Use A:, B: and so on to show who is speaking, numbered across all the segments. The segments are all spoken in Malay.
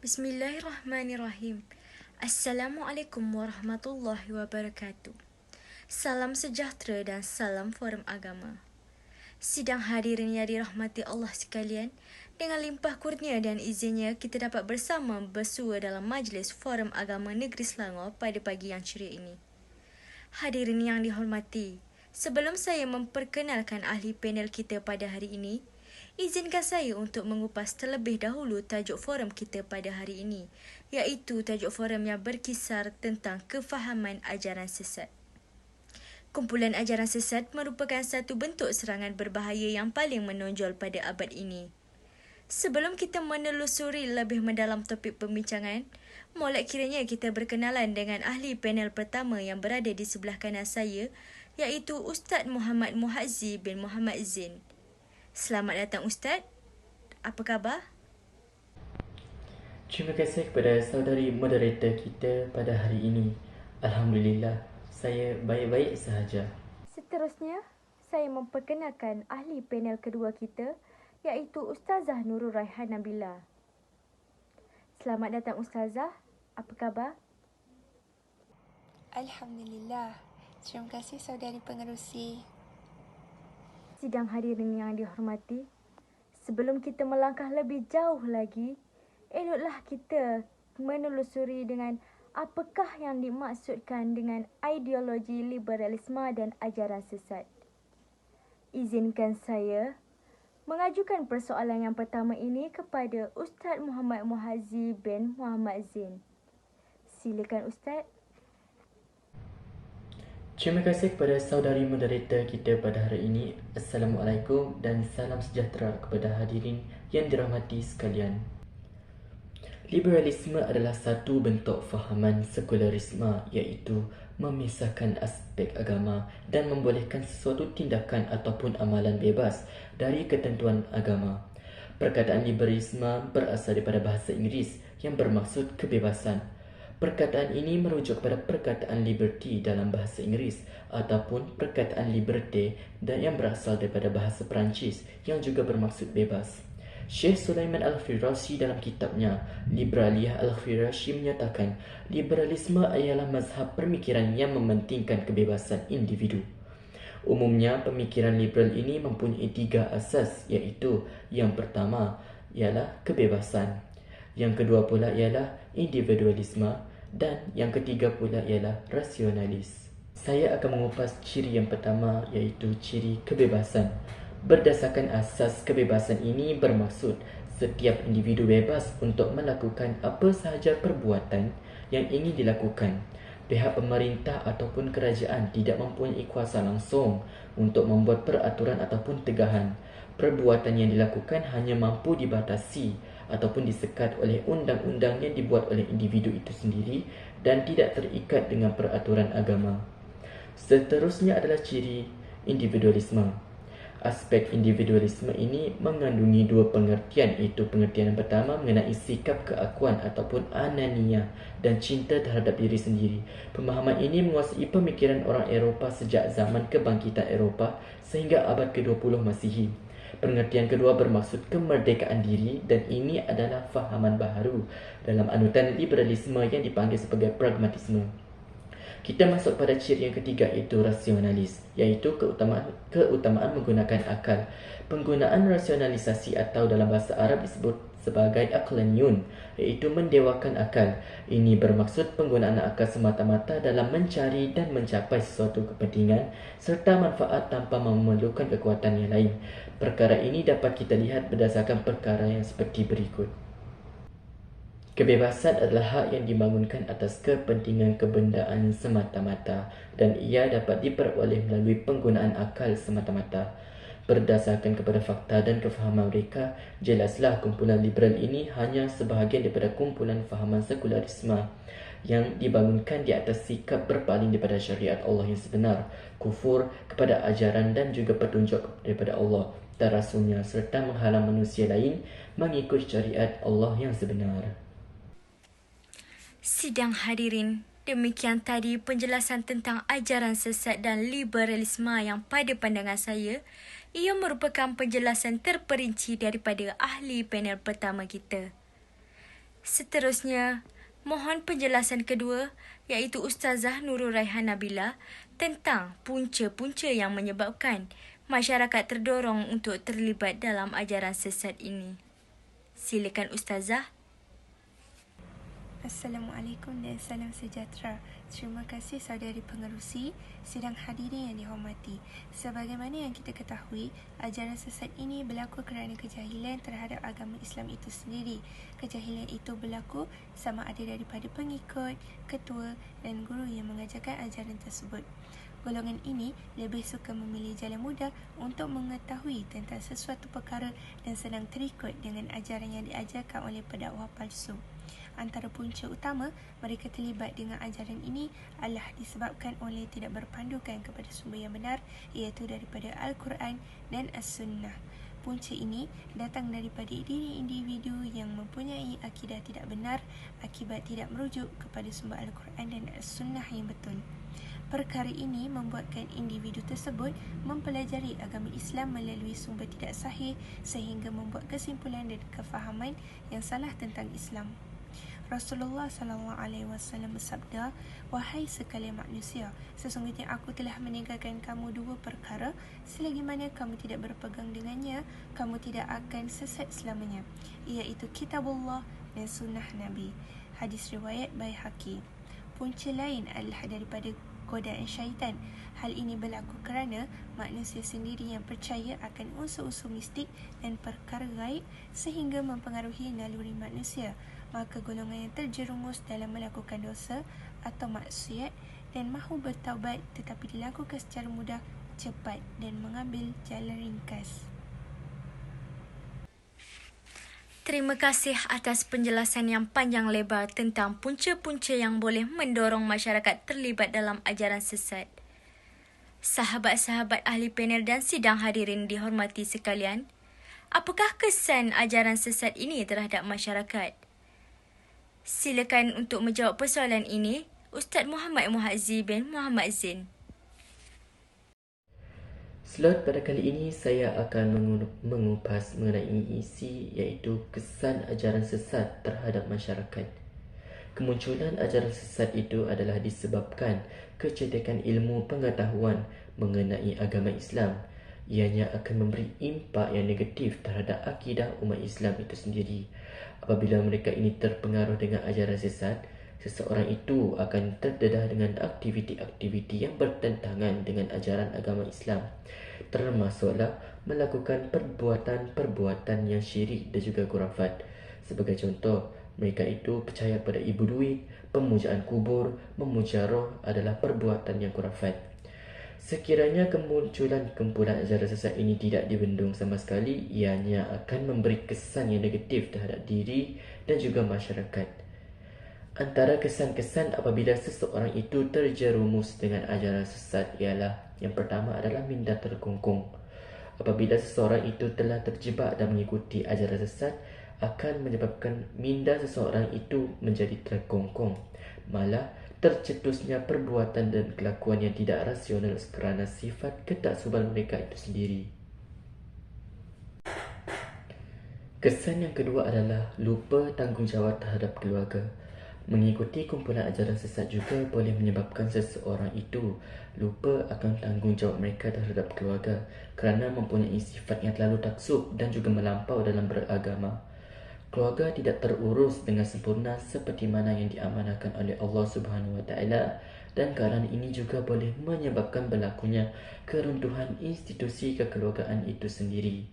A: Bismillahirrahmanirrahim. Assalamualaikum warahmatullahi wabarakatuh. Salam sejahtera dan salam forum agama. Sidang hadirin yang dirahmati Allah sekalian, dengan limpah kurnia dan izinnya kita dapat bersama bersua dalam majlis forum agama Negeri Selangor pada pagi yang ceria ini. Hadirin yang dihormati, sebelum saya memperkenalkan ahli panel kita pada hari ini, izinkan saya untuk mengupas terlebih dahulu tajuk forum kita pada hari ini, iaitu tajuk forum yang berkisar tentang kefahaman ajaran sesat. Kumpulan ajaran sesat merupakan satu bentuk serangan berbahaya yang paling menonjol pada abad ini. Sebelum kita menelusuri lebih mendalam topik pembincangan, molek kiranya kita berkenalan dengan ahli panel pertama yang berada di sebelah kanan saya, iaitu Ustaz Muhammad Muhazzi bin Muhammad Zain. Selamat datang Ustaz. Apa khabar?
B: Terima kasih kepada saudari moderator kita pada hari ini. Alhamdulillah, saya baik-baik sahaja.
A: Seterusnya, saya memperkenalkan ahli panel kedua kita, iaitu Ustazah Nurul Raihan Nabila. Selamat datang Ustazah. Apa khabar?
C: Alhamdulillah. Terima kasih saudari pengerusi.
A: Sidang hadirin yang dihormati, sebelum kita melangkah lebih jauh lagi, eloklah kita menelusuri dengan apakah yang dimaksudkan dengan ideologi liberalisme dan ajaran sesat. Izinkan saya mengajukan persoalan yang pertama ini kepada Ustaz Muhammad Muhazzi bin Muhammad Zain. Silakan Ustaz.
B: Terima kasih kepada saudari moderator kita pada hari ini. Assalamualaikum dan salam sejahtera kepada hadirin yang dirahmati sekalian. Liberalisme adalah satu bentuk fahaman sekularisme, iaitu memisahkan aspek agama dan membolehkan sesuatu tindakan ataupun amalan bebas dari ketentuan agama. Perkataan liberalisme berasal daripada bahasa Inggeris yang bermaksud kebebasan. Perkataan ini merujuk kepada perkataan liberty dalam bahasa Inggeris ataupun perkataan liberté dan yang berasal daripada bahasa Perancis yang juga bermaksud bebas. Syekh Sulaiman Al-Firashi dalam kitabnya Libraliyah Al-Firashi menyatakan liberalisme ialah mazhab pemikiran yang mementingkan kebebasan individu. Umumnya, pemikiran liberal ini mempunyai 3 asas, iaitu yang pertama ialah kebebasan, yang kedua pula ialah individualisme dan yang ketiga pula ialah rasionalis. Saya akan mengupas ciri yang pertama, iaitu ciri kebebasan. Berdasarkan asas kebebasan ini bermaksud setiap individu bebas untuk melakukan apa sahaja perbuatan yang ingin dilakukan. Pihak pemerintah ataupun kerajaan tidak mempunyai kuasa langsung untuk membuat peraturan ataupun tegahan. Perbuatan yang dilakukan hanya mampu dibatasi ataupun disekat oleh undang-undang yang dibuat oleh individu itu sendiri dan tidak terikat dengan peraturan agama. Seterusnya adalah ciri individualisme. Aspek individualisme ini mengandungi 2 pengertian, iaitu pengertian yang pertama mengenai sikap keakuan ataupun anania dan cinta terhadap diri sendiri. Pemahaman ini menguasai pemikiran orang Eropah sejak zaman kebangkitan Eropah sehingga abad ke-20 Masihi. Pengertian kedua bermaksud kemerdekaan diri dan ini adalah fahaman baharu dalam anutan liberalisme yang dipanggil sebagai pragmatisme. Kita masuk pada ciri yang ketiga, iaitu rasionalis, iaitu keutamaan menggunakan akal. Penggunaan rasionalisasi atau dalam bahasa Arab disebut sebagai aqlaniyun, iaitu mendewakan akal. Ini bermaksud penggunaan akal semata-mata dalam mencari dan mencapai sesuatu kepentingan serta manfaat tanpa memerlukan kekuatan yang lain. Perkara ini dapat kita lihat berdasarkan perkara yang seperti berikut. Kebebasan adalah hak yang dibangunkan atas kepentingan kebendaan semata-mata dan ia dapat diperoleh melalui penggunaan akal semata-mata. Berdasarkan kepada fakta dan kefahaman mereka, jelaslah kumpulan liberal ini hanya sebahagian daripada kumpulan fahaman sekularisme yang dibangunkan di atas sikap berpaling daripada syariat Allah yang sebenar, kufur kepada ajaran dan juga petunjuk daripada Allah dan Rasulnya serta menghalang manusia lain mengikut syariat Allah yang sebenar.
A: Sidang hadirin, demikian tadi penjelasan tentang ajaran sesat dan liberalisme yang pada pandangan saya, ia merupakan penjelasan terperinci daripada ahli panel pertama kita. Seterusnya, mohon penjelasan kedua iaitu Ustazah Nurul Raihan Nabila tentang punca-punca yang menyebabkan masyarakat terdorong untuk terlibat dalam ajaran sesat ini. Silakan Ustazah.
C: Assalamualaikum dan salam sejahtera. Terima kasih saudari pengerusi, sidang hadirin yang dihormati. Sebagaimana yang kita ketahui, ajaran sesat ini berlaku kerana kejahilan terhadap agama Islam itu sendiri. Kejahilan itu berlaku sama ada daripada pengikut, ketua dan guru yang mengajarkan ajaran tersebut. Golongan ini lebih suka memilih jalan mudah untuk mengetahui tentang sesuatu perkara dan senang terikut dengan ajaran yang diajarkan oleh pendakwah palsu. Antara punca utama mereka terlibat dengan ajaran ini adalah disebabkan oleh tidak berpandukan kepada sumber yang benar, iaitu daripada Al-Quran dan As-Sunnah. Punca ini datang daripada diri individu yang mempunyai akidah tidak benar akibat tidak merujuk kepada sumber Al-Quran dan As-Sunnah yang betul. Perkara ini membuatkan individu tersebut mempelajari agama Islam melalui sumber tidak sahih sehingga membuat kesimpulan dan kefahaman yang salah tentang Islam. Rasulullah SAW bersabda, "Wahai sekalian manusia, sesungguhnya aku telah meninggalkan kamu dua perkara, selagi mana kamu tidak berpegang dengannya, kamu tidak akan sesat selamanya, iaitu Kitabullah dan Sunnah Nabi." Hadis riwayat Baihaqi. Punca lain adalah daripada godaan syaitan. Hal ini berlaku kerana manusia sendiri yang percaya akan unsur-unsur mistik dan perkara gaib sehingga mempengaruhi naluri manusia. Maka golongan yang terjerumus dalam melakukan dosa atau maksiat dan mahu bertaubat tetapi dilakukan secara mudah, cepat dan mengambil jalan ringkas.
A: Terima kasih atas penjelasan yang panjang lebar tentang punca-punca yang boleh mendorong masyarakat terlibat dalam ajaran sesat. Sahabat-sahabat ahli panel dan sidang hadirin dihormati sekalian, apakah kesan ajaran sesat ini terhadap masyarakat? Silakan untuk menjawab persoalan ini, Ustaz Muhammad Muhazzi bin Muhammad Zain.
B: Slot pada kali ini saya akan mengupas mengenai isi iaitu kesan ajaran sesat terhadap masyarakat. Kemunculan ajaran sesat itu adalah disebabkan kecetekan ilmu pengetahuan mengenai agama Islam. Ianya akan memberi impak yang negatif terhadap akidah umat Islam itu sendiri. Apabila mereka ini terpengaruh dengan ajaran sesat, seseorang itu akan terdedah dengan aktiviti-aktiviti yang bertentangan dengan ajaran agama Islam, termasuklah melakukan perbuatan-perbuatan yang syirik dan juga khurafat. Sebagai contoh, mereka itu percaya pada ibu duit, pemujaan kubur, memuja roh adalah perbuatan yang khurafat. Sekiranya kemunculan kumpulan ajaran sesat ini tidak dibendung sama sekali, ianya akan memberi kesan yang negatif terhadap diri dan juga masyarakat. Antara kesan-kesan apabila seseorang itu terjerumus dengan ajaran sesat ialah, yang pertama adalah minda terkungkung. Apabila seseorang itu telah terjebak dan mengikuti ajaran sesat, akan menyebabkan minda seseorang itu menjadi terkungkung. Malah tercetusnya perbuatan dan kelakuan yang tidak rasional kerana sifat ketaksuban mereka itu sendiri. Kesan yang kedua adalah lupa tanggungjawab terhadap keluarga. Mengikuti kumpulan ajaran sesat juga boleh menyebabkan seseorang itu lupa akan tanggungjawab mereka terhadap keluarga kerana mempunyai sifat yang terlalu taksub dan juga melampau dalam beragama. Keluarga tidak terurus dengan sempurna seperti mana yang diamanahkan oleh Allah Subhanahu Wa Taala, dan kerana ini juga boleh menyebabkan berlakunya keruntuhan institusi kekeluargaan itu sendiri.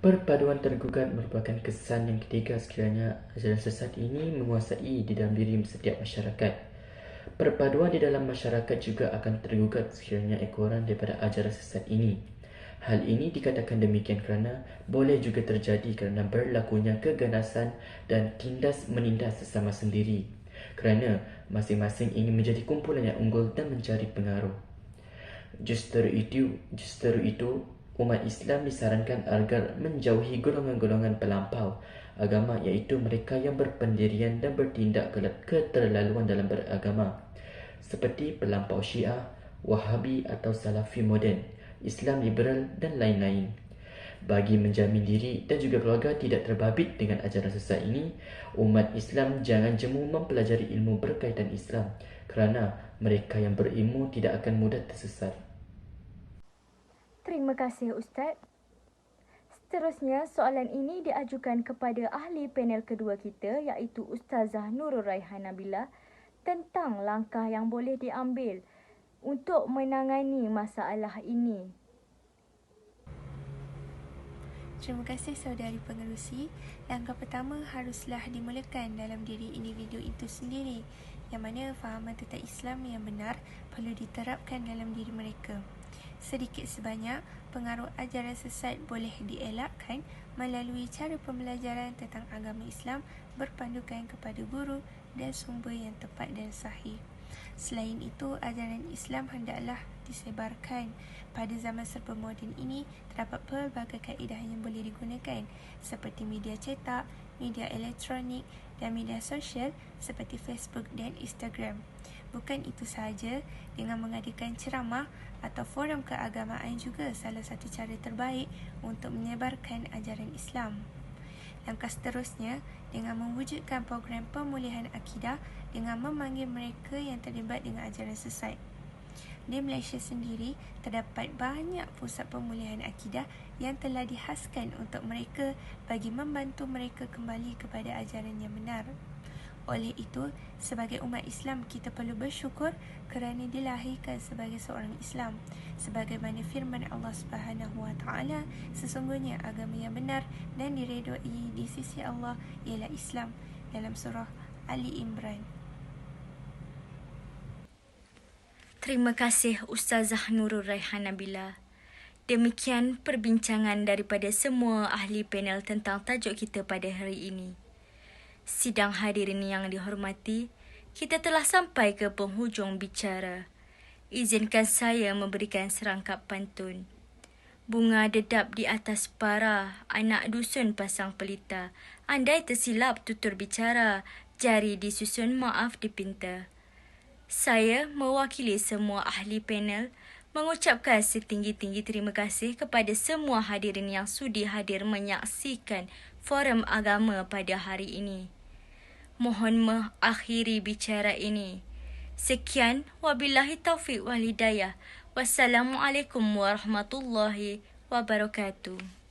B: Perpaduan tergugat merupakan kesan yang ketiga sekiranya ajaran sesat ini menguasai di dalam diri setiap masyarakat. Perpaduan di dalam masyarakat juga akan tergugat sekiranya ekoran daripada ajaran sesat ini. Hal ini dikatakan demikian kerana boleh juga terjadi kerana berlakunya keganasan dan tindas menindas sesama sendiri, kerana masing-masing ingin menjadi kumpulan yang unggul dan mencari pengaruh. Justru itu, umat Islam disarankan agar menjauhi golongan-golongan pelampau agama, iaitu mereka yang berpendirian dan bertindak keterlaluan dalam beragama, seperti pelampau Syiah, Wahabi atau Salafi moden, Islam liberal dan lain-lain. Bagi menjamin diri dan juga keluarga tidak terbabit dengan ajaran sesat ini, umat Islam jangan jemu mempelajari ilmu berkaitan Islam kerana mereka yang berilmu tidak akan mudah tersesat.
A: Terima kasih Ustaz. Seterusnya, soalan ini diajukan kepada ahli panel kedua kita iaitu Ustazah Nurul Raihan Nabila tentang langkah yang boleh diambil untuk menangani masalah ini.
C: Terima kasih saudari pengerusi. Langkah pertama haruslah dimulakan dalam diri individu itu sendiri, yang mana fahaman tentang Islam yang benar perlu diterapkan dalam diri mereka. Sedikit sebanyak, pengaruh ajaran sesat boleh dielakkan melalui cara pembelajaran tentang agama Islam berpandukan kepada guru dan sumber yang tepat dan sahih. Selain itu, ajaran Islam hendaklah disebarkan. Pada zaman serba moden ini, terdapat pelbagai kaedah yang boleh digunakan seperti media cetak, media elektronik dan media sosial seperti Facebook dan Instagram. Bukan itu sahaja, dengan mengadakan ceramah atau forum keagamaan juga salah satu cara terbaik untuk menyebarkan ajaran Islam. Langkah seterusnya, dengan mewujudkan program pemulihan akidah dengan memanggil mereka yang terlibat dengan ajaran sesat. Di Malaysia sendiri, terdapat banyak pusat pemulihan akidah yang telah dihaskan untuk mereka bagi membantu mereka kembali kepada ajaran yang benar. Oleh itu, sebagai umat Islam, kita perlu bersyukur kerana dilahirkan sebagai seorang Islam. Sebagaimana firman Allah Subhanahu Wa Taala, sesungguhnya agama yang benar dan diredai di sisi Allah ialah Islam, dalam surah Ali Imran.
A: Terima kasih Ustazah Nurul Raihan Nabila. Demikian perbincangan daripada semua ahli panel tentang tajuk kita pada hari ini. Sidang hadirin yang dihormati, kita telah sampai ke penghujung bicara. Izinkan saya memberikan serangkap pantun. Bunga dedap di atas para, anak dusun pasang pelita. Andai tersilap tutur bicara, jari disusun maaf dipinta. Saya mewakili semua ahli panel mengucapkan setinggi-tinggi terima kasih kepada semua hadirin yang sudi hadir menyaksikan forum agama pada hari ini. Mohon mengakhiri bicara ini. Sekian, wabillahi taufiq wal hidayah. Wassalamualaikum warahmatullahi wabarakatuh.